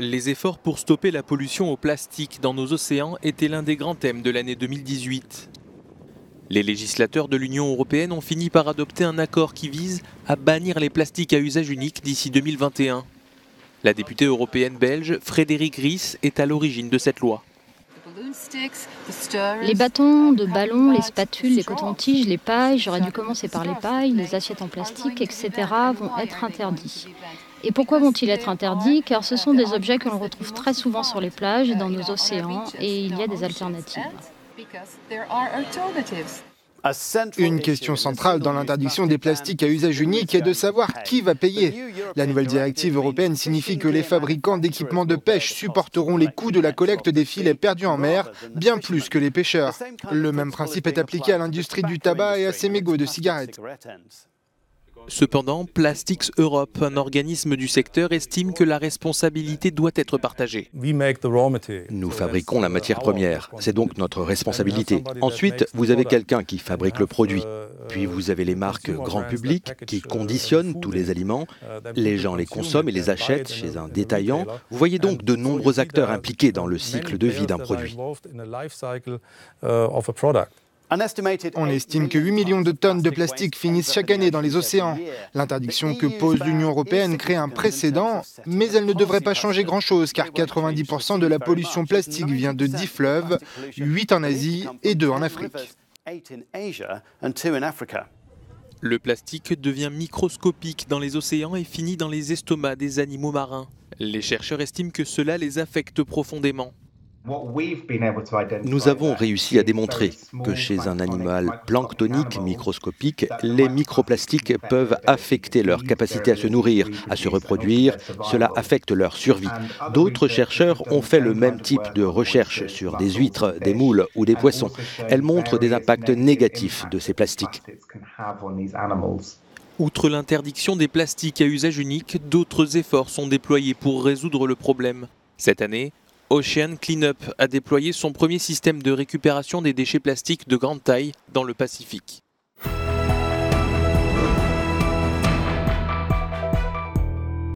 Les efforts pour stopper la pollution au plastique dans nos océans étaient l'un des grands thèmes de l'année 2018. Les législateurs de l'Union européenne ont fini par adopter un accord qui vise à bannir les plastiques à usage unique d'ici 2021. La députée européenne belge Frédérique Ries est à l'origine de cette loi. Les bâtons de ballon, les spatules, les cotons-tiges, les pailles, j'aurais dû commencer par les pailles, les assiettes en plastique, etc. vont être interdits. Et pourquoi vont-ils être interdits? Car ce sont des objets que l'on retrouve très souvent sur les plages et dans nos océans, et il y a des alternatives. Une question centrale dans l'interdiction des plastiques à usage unique est de savoir qui va payer. La nouvelle directive européenne signifie que les fabricants d'équipements de pêche supporteront les coûts de la collecte des filets perdus en mer, bien plus que les pêcheurs. Le même principe est appliqué à l'industrie du tabac et à ses mégots de cigarettes. Cependant, Plastics Europe, un organisme du secteur, estime que la responsabilité doit être partagée. Nous fabriquons la matière première, c'est donc notre responsabilité. Ensuite, vous avez quelqu'un qui fabrique le produit. Puis vous avez les marques grand public qui conditionnent tous les aliments. Les gens les consomment et les achètent chez un détaillant. Vous voyez donc de nombreux acteurs impliqués dans le cycle de vie d'un produit. On estime que 8 millions de tonnes de plastique finissent chaque année dans les océans. L'interdiction que pose l'Union européenne crée un précédent, mais elle ne devrait pas changer grand-chose car 90% de la pollution plastique vient de 10 fleuves, 8 en Asie et 2 en Afrique. Le plastique devient microscopique dans les océans et finit dans les estomacs des animaux marins. Les chercheurs estiment que cela les affecte profondément. Nous avons réussi à démontrer que chez un animal planctonique microscopique, les microplastiques peuvent affecter leur capacité à se nourrir, à se reproduire. Cela affecte leur survie. D'autres chercheurs ont fait le même type de recherche sur des huîtres, des moules ou des poissons. Elles montrent des impacts négatifs de ces plastiques. Outre l'interdiction des plastiques à usage unique, d'autres efforts sont déployés pour résoudre le problème. Cette année, Ocean Cleanup a déployé son premier système de récupération des déchets plastiques de grande taille dans le Pacifique.